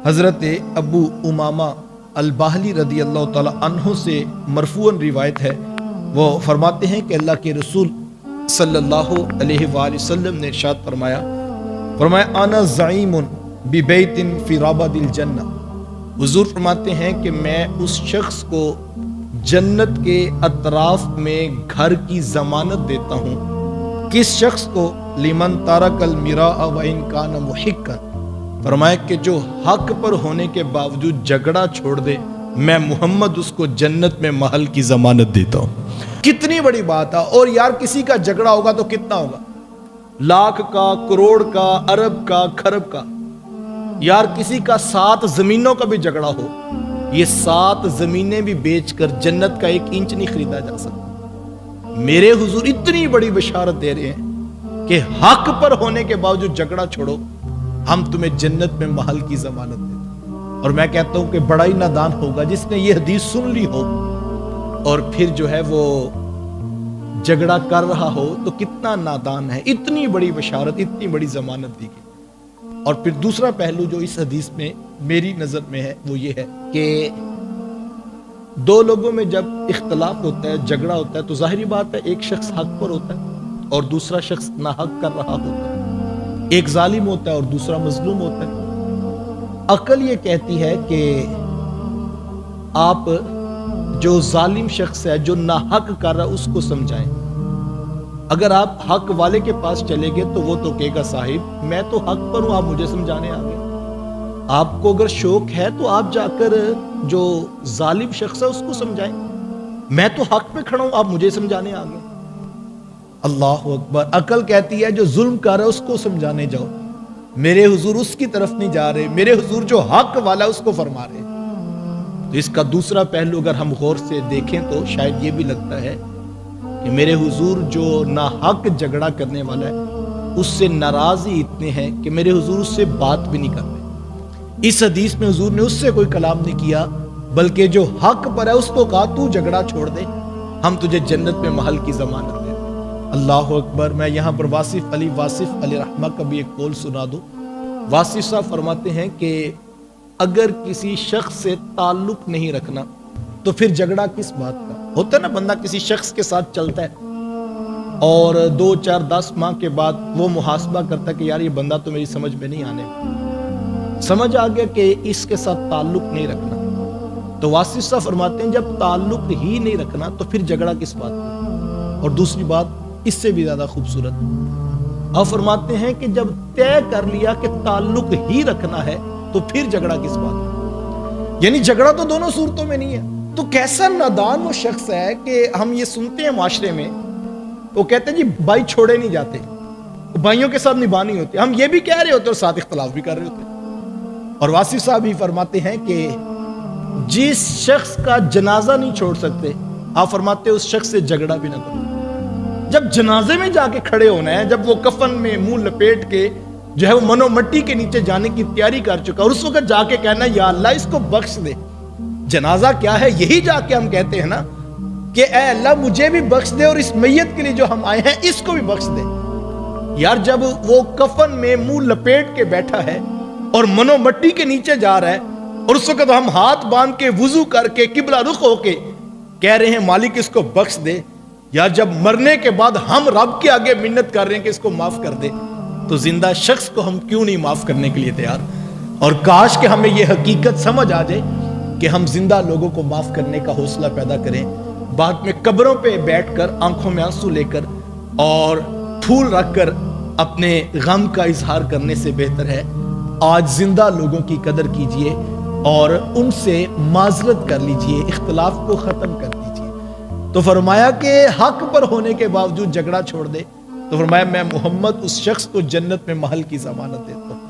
حضرت ابو امامہ الباہلی رضی اللہ تعالی عنہ سے مرفوعاً روایت ہے، وہ فرماتے ہیں کہ اللہ کے رسول صلی اللہ علیہ وآلہ وسلم نے ارشاد فرمایا انا زعیم ببیت فی رابد الجنہ۔ حضور فرماتے ہیں کہ میں اس شخص کو جنت کے اطراف میں گھر کی ضمانت دیتا ہوں۔ کس شخص کو؟ لمن ترک المراء وان کان محقا۔ فرمایا کہ جو حق پر ہونے کے باوجود جھگڑا چھوڑ دے، میں محمد اس کو جنت میں محل کی ضمانت دیتا ہوں۔ کتنی بڑی بات ہے۔ اور یار کسی کا جھگڑا ہوگا تو کتنا ہوگا؟ لاکھ کا، کروڑ کا، ارب کا، کھرب کا۔ یار کسی کا 7 زمینوں کا بھی جھگڑا ہو، یہ 7 زمینیں بھی بیچ کر جنت کا 1 انچ نہیں خریدا جا سکتا۔ میرے حضور اتنی بڑی بشارت دے رہے ہیں کہ حق پر ہونے کے باوجود جھگڑا چھوڑو، ہم تمہیں جنت میں محل کی ضمانت دیتے ہیں۔ اور میں کہتا ہوں کہ بڑا ہی نادان ہوگا جس نے یہ حدیث سن لی ہو اور پھر جو ہے وہ جھگڑا کر رہا ہو، تو کتنا نادان ہے۔ اتنی بڑی بشارت، اتنی بڑی ضمانت دی گئی۔ اور پھر دوسرا پہلو جو اس حدیث میں میری نظر میں ہے وہ یہ ہے کہ 2 لوگوں میں جب اختلاف ہوتا ہے، جھگڑا ہوتا ہے، تو ظاہری بات ہے ایک شخص حق پر ہوتا ہے اور دوسرا شخص ناحق کر رہا ہوتا ہے۔ ایک ظالم ہوتا ہے اور دوسرا مظلوم ہوتا ہے۔ عقل یہ کہتی ہے کہ آپ جو ظالم شخص ہے، جو ناحق کر رہا ہے، اس کو سمجھائیں۔ اگر آپ حق والے کے پاس چلے گئے تو وہ تو کہے گا صاحب میں تو حق پر ہوں، آپ مجھے سمجھانے آ گئے۔ آپ کو اگر شوق ہے تو آپ جا کر جو ظالم شخص ہے اس کو سمجھائیں، میں تو حق پہ کھڑا ہوں، آپ مجھے سمجھانے آ گئے۔ اللہ اکبر۔ عقل کہتی ہے جو ظلم کر رہا ہے اس کو سمجھانے جاؤ، میرے حضور اس کی طرف نہیں جا رہے، میرے حضور جو حق والا ہے اس کو فرما رہے۔ تو اس کا دوسرا پہلو اگر ہم غور سے دیکھیں تو شاید یہ بھی لگتا ہے کہ میرے حضور جو ناحق جھگڑا کرنے والا ہے اس سے ناراض ہی اتنے ہیں کہ میرے حضور اس سے بات بھی نہیں کر رہے۔ اس حدیث میں حضور نے اس سے کوئی کلام نہیں کیا، بلکہ جو حق پر ہے اس کو کہا تو جھگڑا چھوڑ دے، ہم تجھے جنت میں محل کی ضمانت دیں۔ اللہ اکبر۔ میں یہاں پر واصف علی رحمہ کا بھی ایک قول سنا دوں۔ واصف صاحب فرماتے ہیں کہ اگر کسی شخص سے تعلق نہیں رکھنا تو پھر جھگڑا کس بات کا؟ ہوتا ہے نا بندہ کسی شخص کے ساتھ چلتا ہے اور 2 4 10 ماہ کے بعد وہ محاسبہ کرتا ہے کہ یار یہ بندہ تو میری سمجھ میں نہیں آنے، سمجھ آ گیا کہ اس کے ساتھ تعلق نہیں رکھنا۔ تو واصف صاحب فرماتے ہیں جب تعلق ہی نہیں رکھنا تو پھر جھگڑا کس بات کا؟ اور دوسری بات اس سے بھی زیادہ خوبصورت، آپ فرماتے ہیں کہ جب طے کر لیا کہ تعلق ہی رکھنا ہے تو پھر جھگڑا کس بات کا؟ یعنی جھگڑا تو دونوں صورتوں میں نہیں ہے۔ تو کیسا نادان وہ شخص ہے کہ ہم یہ سنتے ہیں معاشرے میں، وہ کہتے ہیں جی بھائی چھوڑے نہیں جاتے، بھائیوں کے ساتھ نبھانی ہوتی ہے۔ ہم یہ بھی کہہ رہے ہوتے اور ساتھ اختلاف بھی کر رہے ہوتے۔ اور واصف صاحب ہی فرماتے ہیں کہ جس شخص کا جنازہ نہیں چھوڑ سکتے، آپ فرماتے ہیں اس شخص سے جھگڑا بھی نہ کرو۔ جب جنازے میں جا کے کھڑے ہونا ہے، جب وہ کفن میں منہ لپیٹ کے جو ہے وہ منو مٹی کے نیچے جانے کی تیاری کر چکا اور اس وقت جا کے کہنا یا اللہ اس کو بخش دے۔ جنازہ کیا ہے؟ یہی جا کے ہم کہتے ہیں نا کہ اے اللہ مجھے بھی بخش دے اور اس میت کے لیے جو ہم آئے ہیں اس کو بھی بخش دے۔ یار جب وہ کفن میں منہ لپیٹ کے بیٹھا ہے اور منو مٹی کے نیچے جا رہا ہے اور اس وقت ہم ہاتھ باندھ کے وضو کر کے قبلہ رخ ہو کے کہہ رہے ہیں مالک اس کو بخش دے، یا جب مرنے کے بعد ہم رب کے آگے منت کر رہے ہیں کہ اس کو معاف کر دے، تو زندہ شخص کو ہم کیوں نہیں معاف کرنے کے لیے تیار؟ اور کاش کہ ہمیں یہ حقیقت سمجھ آ جائے کہ ہم زندہ لوگوں کو معاف کرنے کا حوصلہ پیدا کریں، بعد میں قبروں پہ بیٹھ کر آنکھوں میں آنسو لے کر اور پھول رکھ کر اپنے غم کا اظہار کرنے سے بہتر ہے آج زندہ لوگوں کی قدر کیجئے اور ان سے معذرت کر لیجئے، اختلاف کو ختم کر دیجئے۔ تو فرمایا کہ حق پر ہونے کے باوجود جھگڑا چھوڑ دے، تو فرمایا میں محمد اس شخص کو جنت میں محل کی ضمانت دیتا ہوں۔